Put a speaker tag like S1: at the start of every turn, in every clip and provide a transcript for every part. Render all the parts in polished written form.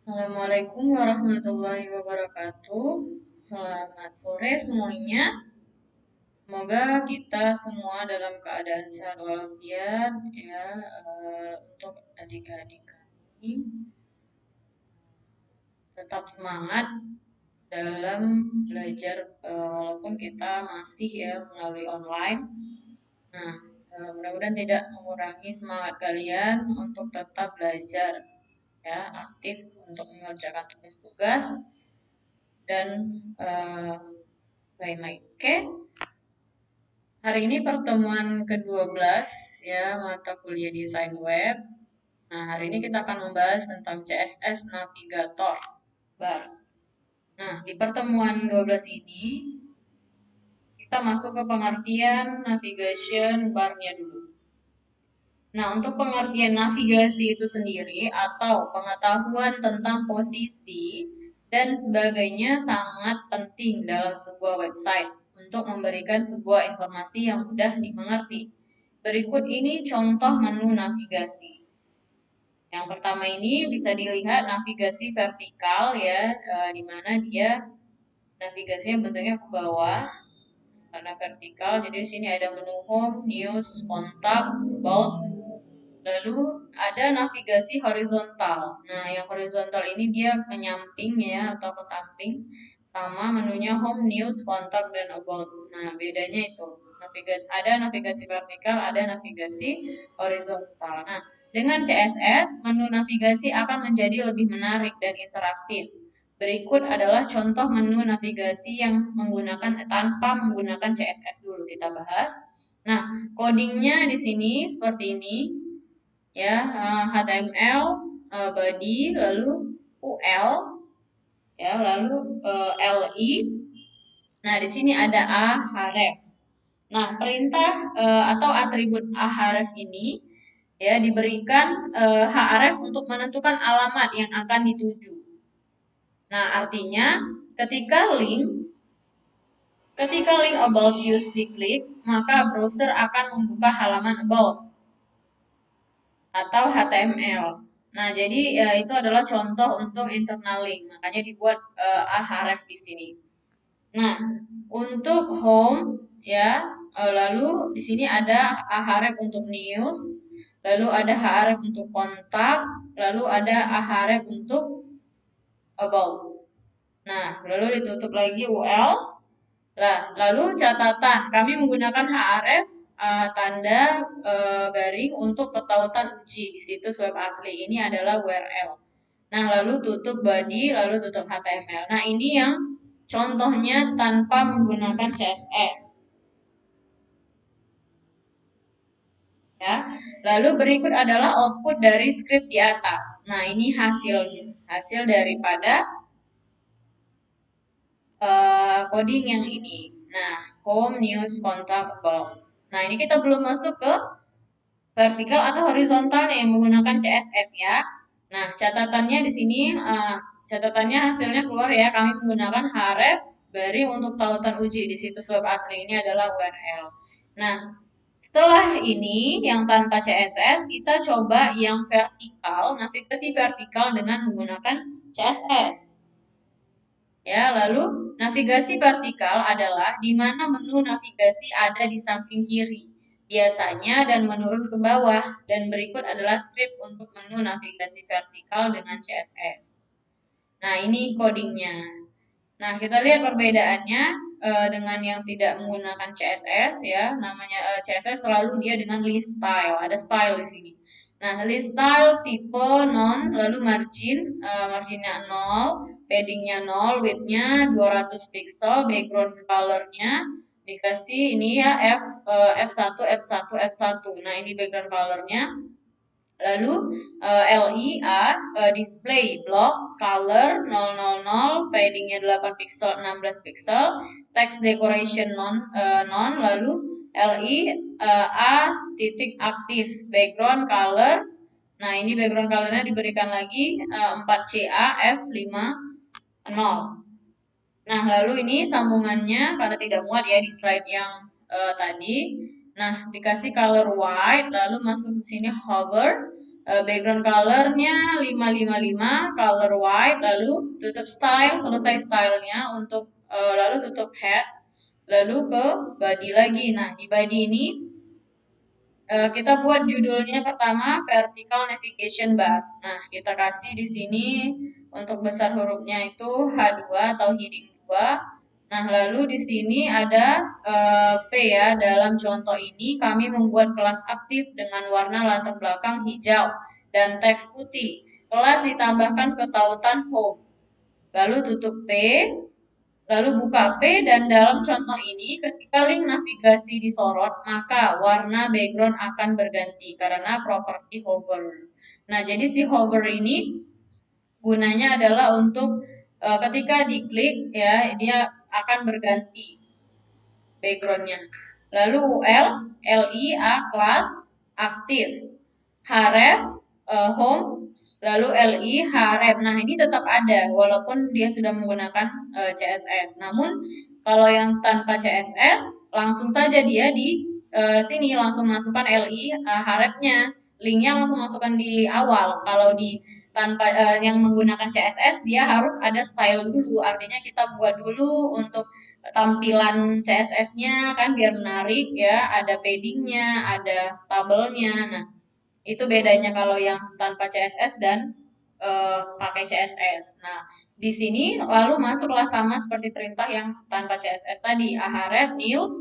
S1: Assalamualaikum warahmatullahi wabarakatuh. Selamat sore semuanya. Semoga kita semua dalam keadaan sehat walafiat ya. Untuk adik-adik kami tetap semangat dalam belajar walaupun kita masih ya melalui online. Nah, mudah-mudahan tidak mengurangi semangat kalian untuk tetap belajar ya, aktif untuk mengerjakan tugas-tugas dan lain-lain. Oke, hari ini pertemuan ke-12 ya mata kuliah desain web. Nah, hari ini kita akan membahas tentang CSS Navigator Bar. Nah, di pertemuan 12 ini kita masuk ke pengertian navigation bar-nya dulu. Nah, untuk pengertian navigasi itu sendiri atau pengetahuan tentang posisi dan sebagainya sangat penting dalam sebuah website untuk memberikan sebuah informasi yang mudah dimengerti. Berikut ini contoh menu navigasi. Yang pertama ini bisa dilihat navigasi vertikal ya, di mana dia navigasinya bentuknya ke bawah karena vertikal. Jadi di sini ada menu home, news, kontak, about. Lalu ada navigasi horizontal. Nah, yang horizontal ini dia menyamping ya atau ke samping sama menunya home, news, kontak dan about. Nah, bedanya itu. Navigasi vertikal, ada navigasi horizontal. Nah, dengan CSS, menu navigasi akan menjadi lebih menarik dan interaktif. Berikut adalah contoh menu navigasi yang tanpa menggunakan CSS dulu kita bahas. Nah, codingnya di sini seperti ini ya, HTML, body, lalu UL, ya, lalu LI. Nah, di sini ada ahref. Nah, perintah atau atribut ahref ini ya diberikan href untuk menentukan alamat yang akan dituju. Nah, artinya ketika link about use diklik, maka browser akan membuka halaman about atau HTML. Nah, jadi itu adalah contoh untuk internal link, makanya dibuat ahref di sini. Nah, untuk home ya, lalu di sini ada ahref untuk news, lalu ada ahref untuk kontak, lalu ada ahref untuk about. Nah, lalu ditutup lagi UL. Nah, lalu catatan, kami menggunakan href tanda garing untuk ketautan uji di situs web asli. Ini adalah URL. Nah, lalu tutup body, lalu tutup HTML. Nah, ini yang contohnya tanpa menggunakan CSS. Ya. Lalu berikut adalah output dari script di atas. Nah, ini hasilnya. Hasil daripada coding yang ini. Nah, home, news, kontak, about. Nah, ini kita belum masuk ke vertikal atau horizontalnya yang menggunakan CSS ya. Nah, catatannya di sini, catatannya hasilnya keluar ya. Kami menggunakan href garing untuk tautan uji di situs web asli ini adalah URL. Nah, setelah ini yang tanpa CSS, kita coba yang vertikal, navigasi vertikal dengan menggunakan CSS. Ya, lalu navigasi vertikal adalah di mana menu navigasi ada di samping kiri biasanya dan menurun ke bawah, dan berikut adalah script untuk menu navigasi vertikal dengan CSS. Nah, ini codingnya. Nah, kita lihat perbedaannya dengan yang tidak menggunakan CSS ya. Namanya CSS selalu dia dengan list style, ada style di sini. Nah, list style tipe non, lalu marginnya 0, paddingnya 0, widthnya 200 pixel, background colornya dikasih ini ya F1, F1, F1. Nah, ini background colornya. Lalu LIA display block color 000, paddingnya 8 pixel 16 pixel, text decoration non, lalu LI titik aktif background color. Nah, ini background colornya diberikan lagi 4CA F50. Nah, lalu ini sambungannya karena tidak muat ya di slide yang tadi. Nah, dikasih color white, lalu masuk di sini hover, background colornya 555, color white, lalu tutup style, selesai stylenya untuk lalu tutup head, lalu ke body lagi. Nah, di body ini kita buat judulnya pertama vertical navigation bar. Nah, kita kasih di sini untuk besar hurufnya itu H2 atau heading 2. Nah, lalu di sini ada P ya. Dalam contoh ini kami membuat kelas aktif dengan warna latar belakang hijau dan teks putih. Kelas ditambahkan ketautan home. Lalu tutup P. Lalu buka P dan dalam contoh ini ketika link navigasi disorot maka warna background akan berganti karena properti hover. Nah, jadi si hover ini gunanya adalah untuk ketika diklik ya dia akan berganti backgroundnya. Lalu UL, LIA class aktif, href home, lalu LI href. Nah, ini tetap ada walaupun dia sudah menggunakan CSS. Namun kalau yang tanpa CSS langsung saja dia di sini langsung masukkan LI hrefnya. Linknya langsung masukkan di awal. Kalau di tanpa yang menggunakan CSS dia harus ada style dulu. Artinya kita buat dulu untuk tampilan CSS-nya kan biar menarik ya, ada paddingnya, ada tabelnya. Nah, itu bedanya kalau yang tanpa CSS dan pakai CSS. Nah, di sini lalu masuklah sama seperti perintah yang tanpa CSS tadi, ahref news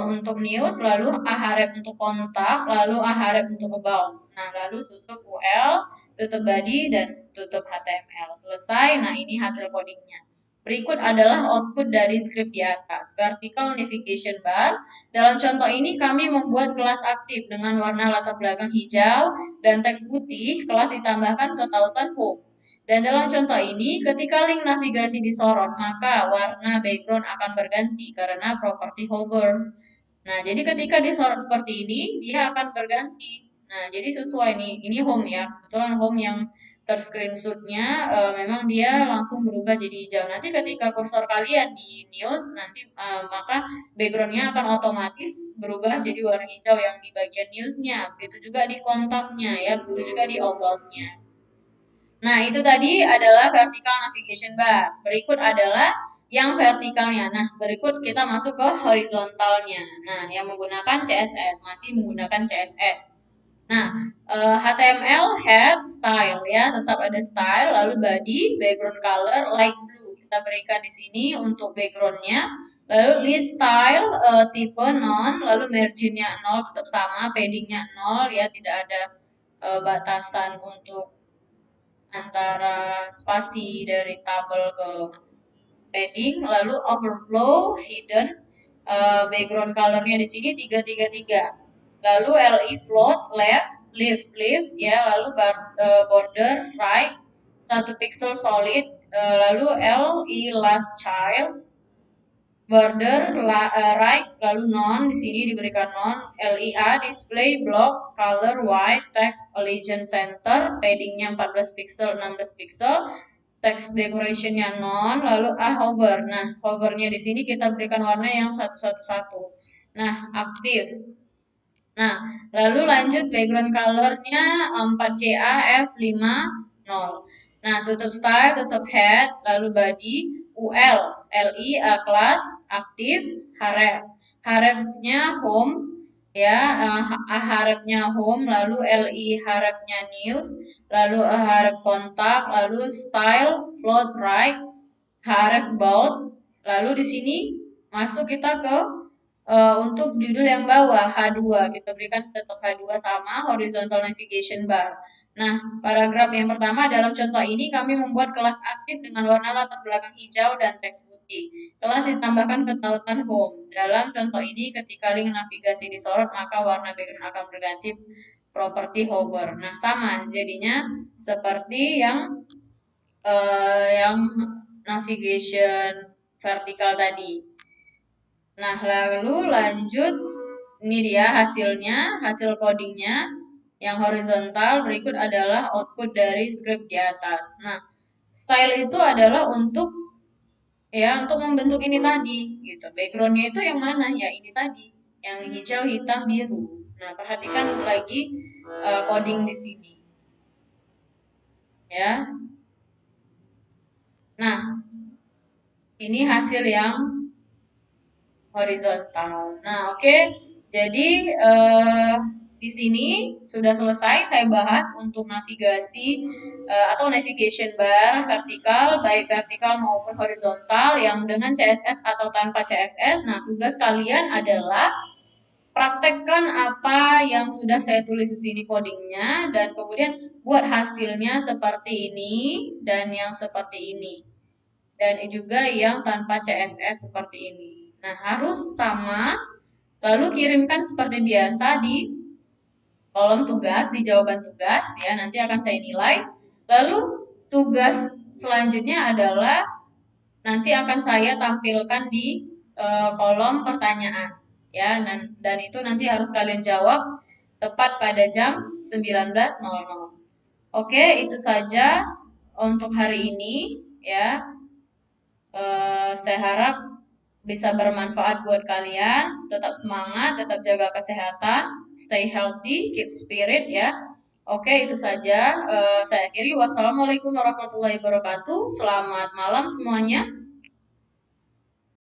S1: untuk news, lalu ahref untuk kontak, lalu ahref untuk about. Nah, lalu tutup UL, tutup body, dan tutup HTML. Selesai. Nah, ini hasil codingnya. Berikut adalah output dari script di atas. Vertical navigation bar. Dalam contoh ini kami membuat kelas aktif dengan warna latar belakang hijau dan teks putih. Kelas ditambahkan ketautan home. Dan dalam contoh ini, ketika link navigasi disorot, maka warna background akan berganti karena properti hover. Nah, jadi ketika disorot seperti ini, dia akan berganti. Nah, jadi sesuai nih, ini home ya. Kebetulan home yang terscreenshotnya memang dia langsung berubah jadi hijau. Nanti ketika kursor kalian di news, nanti maka backgroundnya akan otomatis berubah jadi warna hijau yang di bagian newsnya. Begitu juga di kontaknya ya, begitu juga di about-nya. Nah, itu tadi adalah vertical navigation bar. Berikut adalah yang vertikalnya. Nah, berikut kita masuk ke horizontalnya. Nah, yang menggunakan CSS, masih menggunakan CSS. Nah, HTML head style ya, tetap ada style, lalu body, background color light blue. Kita berikan di sini untuk backgroundnya. Lalu list style tipe non, lalu marginnya 0 tetap sama, paddingnya 0 ya, tidak ada batasan untuk antara spasi dari tabel ke padding, lalu overflow, hidden, background colornya di sini 333. Lalu LI float, left, left ya, lalu border right 1 pixel solid, lalu LI last child, border right, lalu non di sini diberikan non, LIA display block color white text legend center, paddingnya 14 pixel 16 pixel, text decorationnya non, lalu hover. Nah, hovernya di sini kita berikan warna yang 111. Nah, aktif. Nah, lalu lanjut background colornya 4CA F50. Nah, tutup style, tutup head, lalu body, UL, LI, class, aktif, href. Hrefnya home, ya, hrefnya home, lalu LI hrefnya news, lalu href kontak, lalu style, float right, href about, lalu di sini masuk kita ke untuk judul yang bawah H2 kita berikan tetap H2 sama horizontal navigation bar. Nah, paragraf yang pertama dalam contoh ini kami membuat kelas aktif dengan warna latar belakang hijau dan teks putih. Kelas ditambahkan ketautan home. Dalam contoh ini ketika link navigasi disorot maka warna background akan berganti properti hover. Nah, sama jadinya seperti yang navigation vertikal tadi. Nah, lalu lanjut, ini dia hasilnya, hasil codingnya. Yang horizontal berikut adalah output dari script di atas. Nah, style itu adalah untuk membentuk ini tadi, gitu. Backgroundnya itu yang mana? Ya ini tadi, yang hijau, hitam, biru. Nah, perhatikan lagi coding di sini. ya. Nah, ini hasil yang horizontal. Nah, oke. Jadi di sini sudah selesai saya bahas untuk navigasi atau navigation bar vertikal, baik vertikal maupun horizontal yang dengan CSS atau tanpa CSS. Nah, tugas kalian adalah praktekkan apa yang sudah saya tulis di sini codingnya dan kemudian buat hasilnya seperti ini dan yang seperti ini. Dan juga yang tanpa CSS seperti ini. Nah, harus sama. Lalu kirimkan seperti biasa di kolom tugas, di jawaban tugas, ya nanti akan saya nilai. Lalu tugas selanjutnya adalah nanti akan saya tampilkan di kolom pertanyaan, ya. Dan itu nanti harus kalian jawab tepat pada jam 19.00. Oke, itu saja untuk hari ini, ya. Saya harap bisa bermanfaat buat kalian. Tetap semangat, tetap jaga kesehatan, stay healthy, keep spirit ya. Oke, itu saja. Saya akhiri. Wassalamualaikum warahmatullahi wabarakatuh. Selamat malam semuanya.